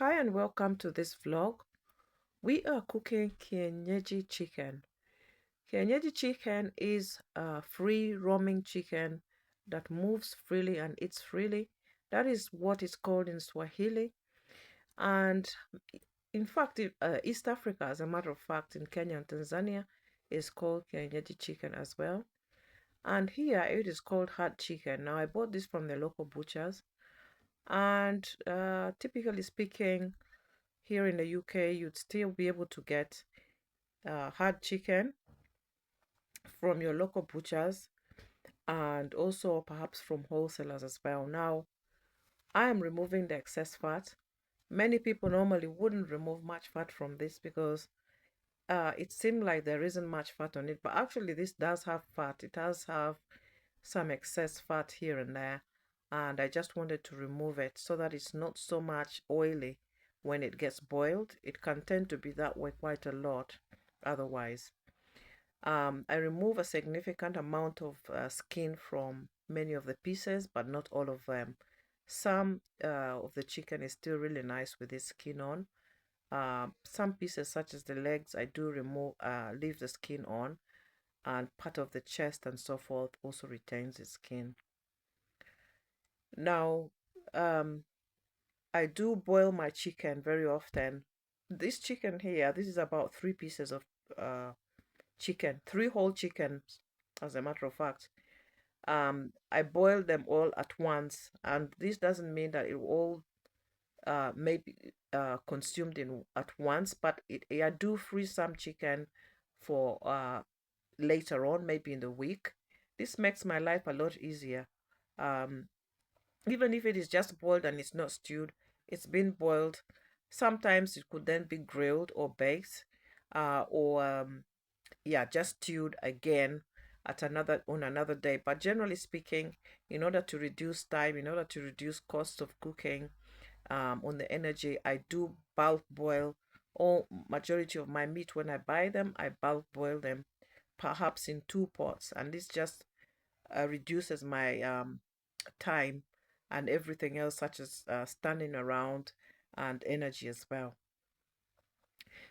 Hi and welcome to this vlog. We are cooking Kienyeji chicken. Kienyeji chicken is a free roaming chicken that moves freely and eats freely. That is what it's called in Swahili. And in fact, East Africa, as a matter of fact, in Kenya and Tanzania, is called Kienyeji chicken as well. And here it is called hard chicken. Now I bought this from the local butchers. And typically speaking, here in the UK, you'd still be able to get hard chicken from your local butchers and also perhaps from wholesalers as well. Now, I am removing the excess fat. Many people normally wouldn't remove much fat from this because it seemed like there isn't much fat on it, but actually this does have fat. It does have some excess fat here and there, and I just wanted to remove it so that it's not so much oily when it gets boiled. It can tend to be that way quite a lot otherwise. I remove a significant amount of skin from many of the pieces, but not all of them. Some of the chicken is still really nice with its skin on. Some pieces, such as the legs, I do leave the skin on, and part of the chest and so forth also retains its skin. Now, I do boil my chicken very often. This chicken here, this is about 3 pieces of chicken, 3 whole chickens, as a matter of fact. I boil them all at once, and this doesn't mean that it all may be consumed at once, but I do freeze some chicken for later on, maybe in the week. This makes my life a lot easier. Um, Even if it is just boiled and it's not stewed, it's been boiled. Sometimes it could then be grilled or baked, or yeah, just stewed again on another day. But generally speaking, in order to reduce time, in order to reduce cost of cooking, on the energy, I do bulk boil all majority of my meat. When I buy them, I bulk boil them, perhaps in 2 pots, and this just reduces my time and everything else, such as standing around and energy as well.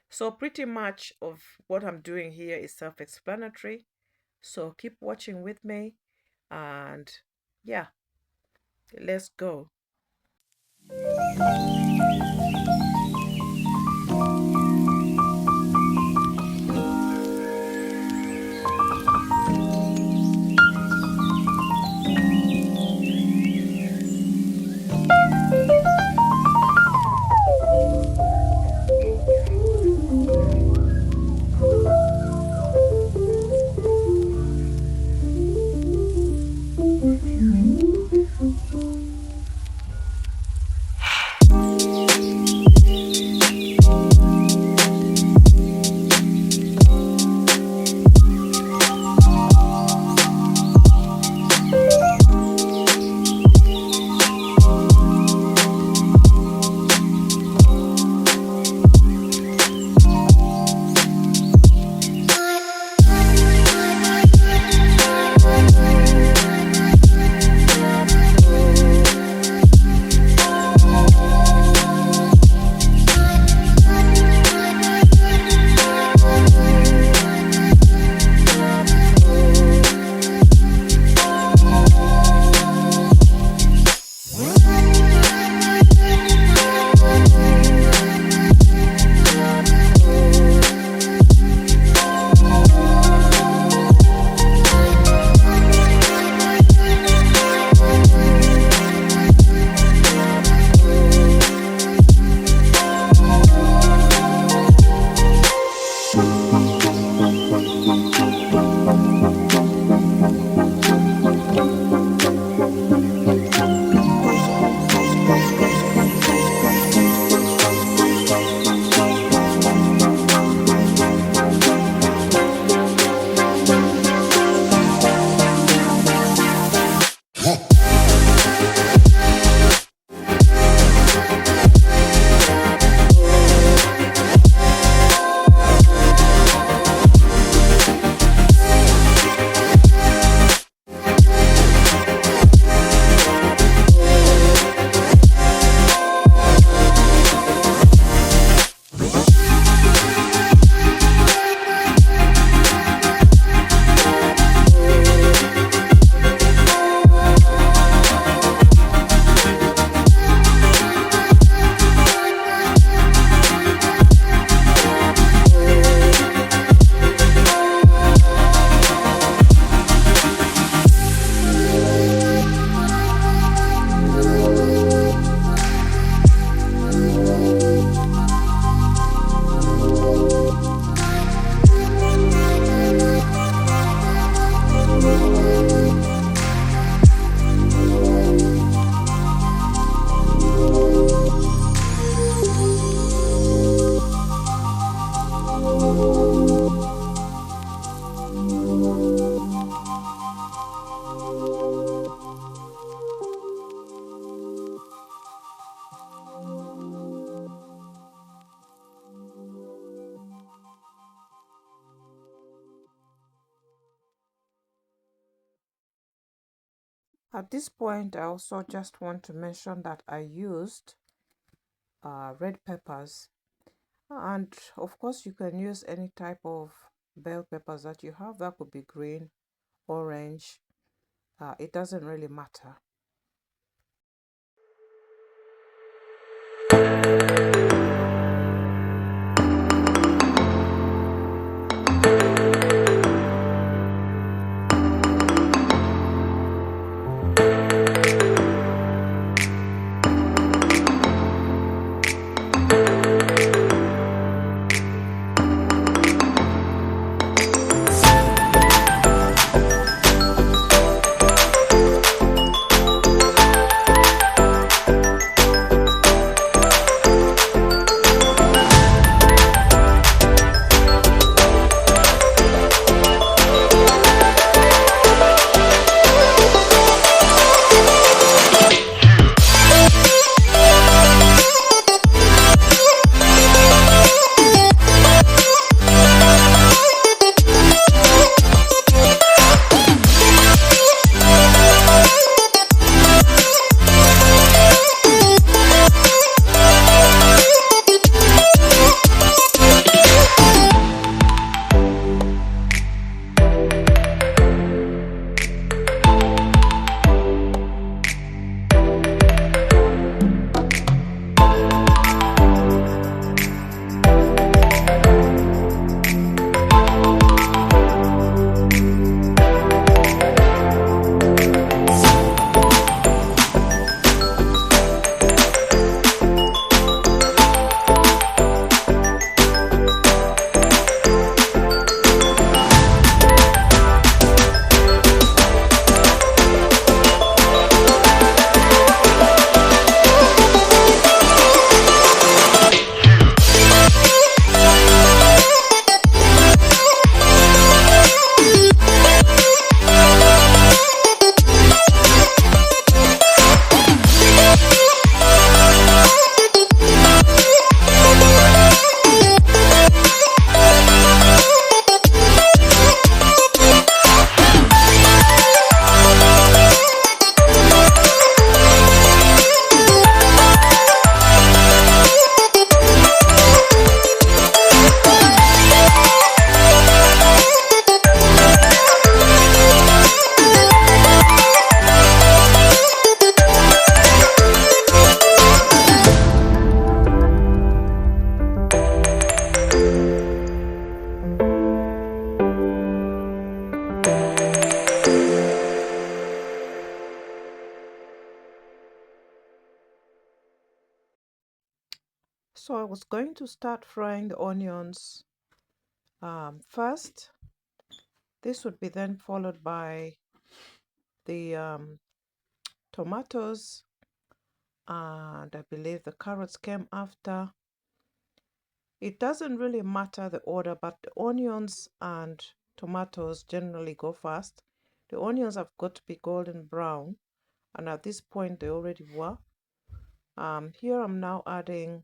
So pretty much of what I'm doing here is self-explanatory. So keep watching with me, and yeah, let's go. At this point, I also just want to mention that I used red peppers, and of course you can use any type of bell peppers that you have. That could be green, orange, it doesn't really matter. So I was going to start frying the onions first. This would be then followed by the tomatoes, and I believe the carrots came after. It doesn't really matter the order, but the onions and tomatoes generally go fast. The onions have got to be golden brown, and at this point they already were. Here I'm now adding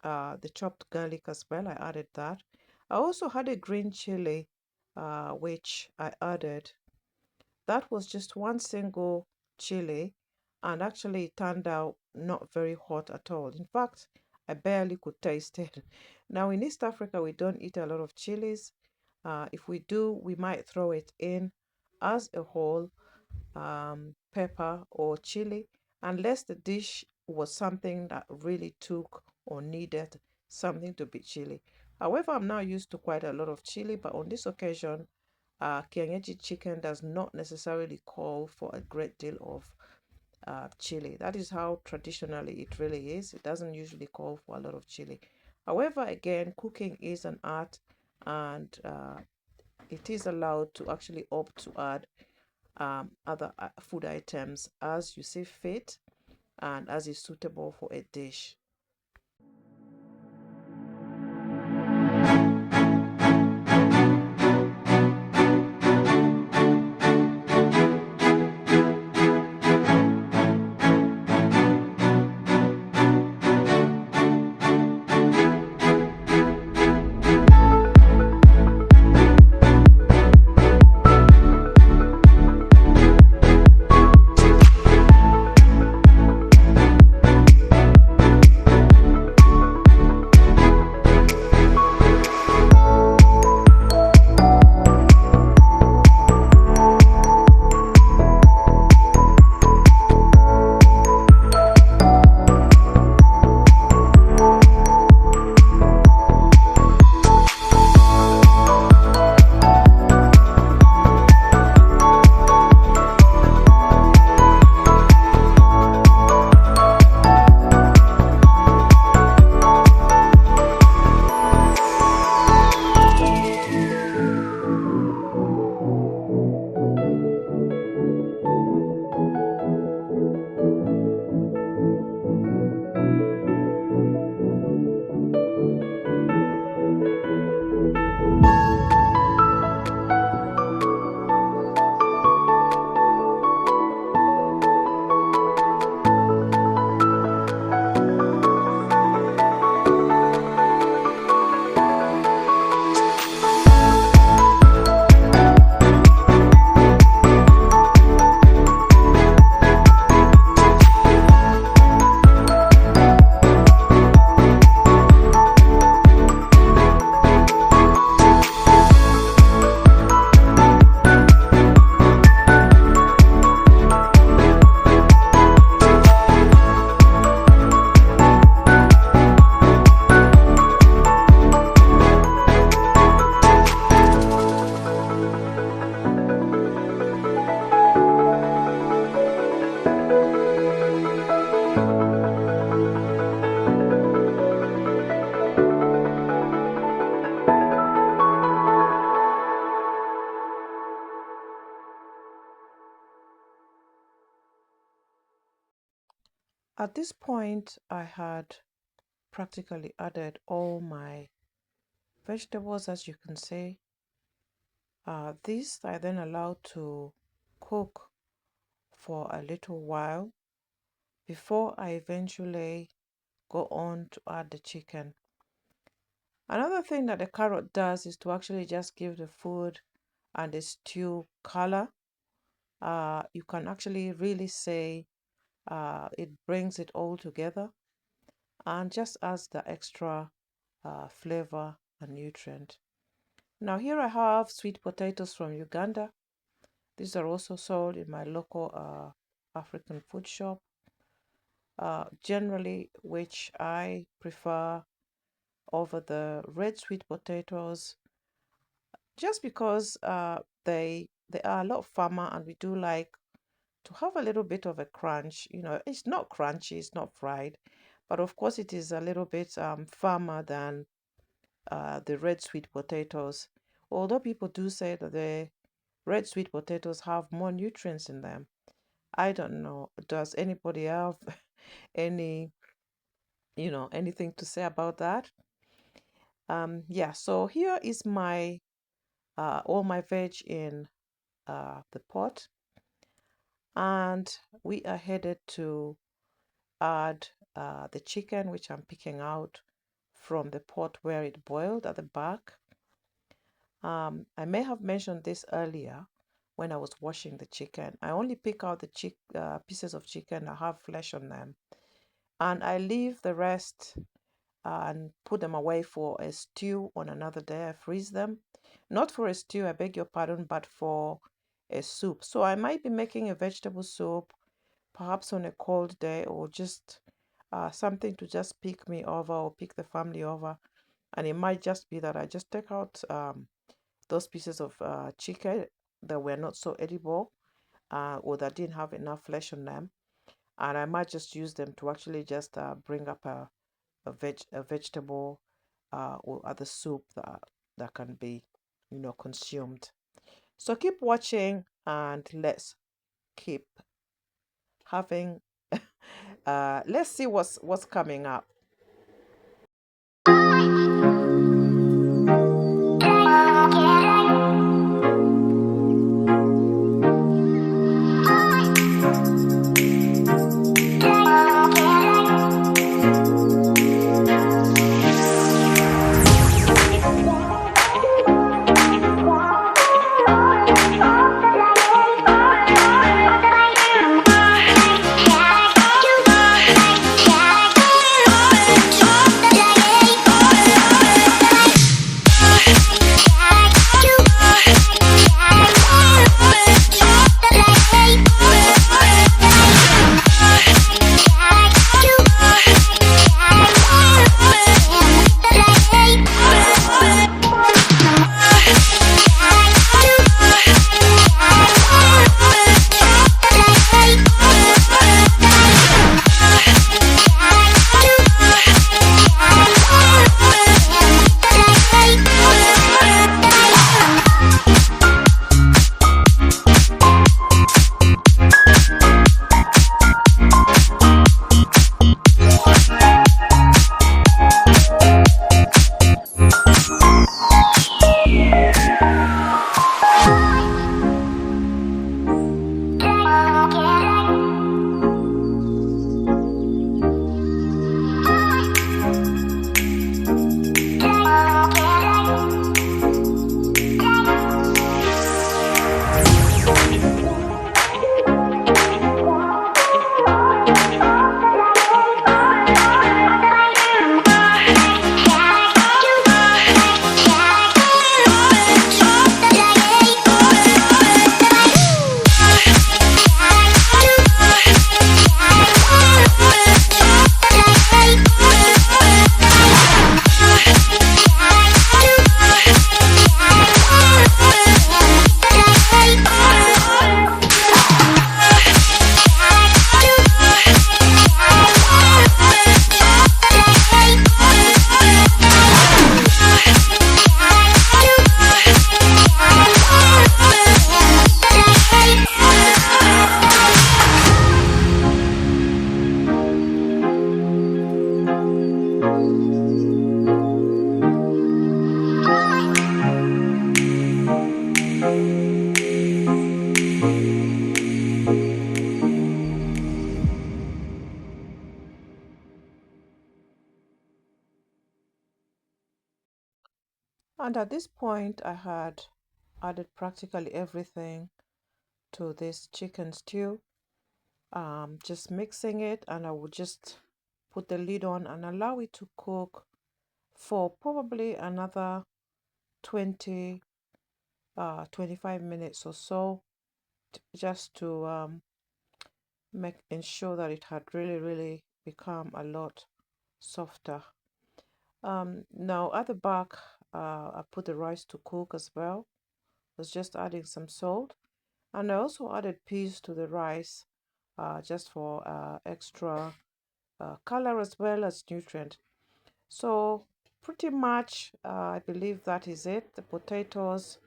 the chopped garlic as well. I added that. I also had a green chili, which I added. That was just one single chili, and actually it turned out not very hot at all. In fact, I barely could taste it. Now in East Africa, we don't eat a lot of chilies. If we do, we might throw it in as a whole pepper or chili, unless the dish was something that really took or needed something to be chili. However, I'm now used to quite a lot of chili, but on this occasion, Kienyeji chicken does not necessarily call for a great deal of chili. That is how traditionally it really is. It doesn't usually call for a lot of chili. However, again, cooking is an art, and it is allowed to actually opt to add other food items as you see fit and as is suitable for a dish. At this point, I had practically added all my vegetables, as you can see. This I then allowed to cook for a little while before I eventually go on to add the chicken. Another thing that the carrot does is to actually just give the food and the stew color. You can actually really say it brings it all together and just adds the extra flavor and nutrient. Now here I have sweet potatoes from Uganda. These are also sold in my local African food shop. Generally, which I prefer over the red sweet potatoes, just because they are a lot firmer, and we do like to have a little bit of a crunch. It's not crunchy, it's not fried, but of course it is a little bit firmer than the red sweet potatoes. Although people do say that the red sweet potatoes have more nutrients in them. I don't know. Does anybody have any, anything to say about that? Yeah, so here is my all my veg in the pot, and we are headed to add the chicken, which I'm picking out from the pot where it boiled at the back. I may have mentioned this earlier when I was washing the chicken. I only pick out the pieces of chicken that have flesh on them, and I leave the rest and put them away for a stew on another day. I freeze them. Not for a stew, I beg your pardon, but for a soup. So I might be making a vegetable soup, perhaps on a cold day, or just something to just pick me over or pick the family over. And it might just be that I just take out those pieces of chicken that were not so edible or that didn't have enough flesh on them. And I might just use them to actually just bring up a vegetable or other soup that can be, consumed. So keep watching and let's keep having let's see what's coming up. And at this point, I had added practically everything to this chicken stew. Just mixing it, and I would just put the lid on and allow it to cook for probably another 20 25 minutes or so, just to make ensure that it had really become a lot softer. Now at the back, I put the rice to cook as well. I was just adding some salt, and I also added peas to the rice, just for extra color as well as nutrient. So pretty much, I believe that is it. The potatoes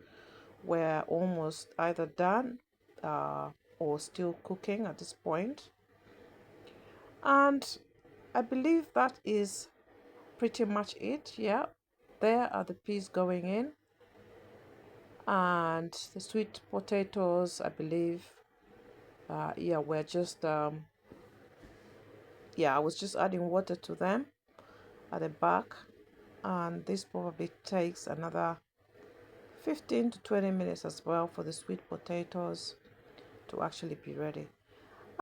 were almost either done uh, or still cooking at this point. And I believe that is pretty much it. Yeah, there are the peas going in, and the sweet potatoes, I believe. Yeah, we're just yeah, I was just adding water to them at the back, and this probably takes another 15 to 20 minutes as well for the sweet potatoes to actually be ready.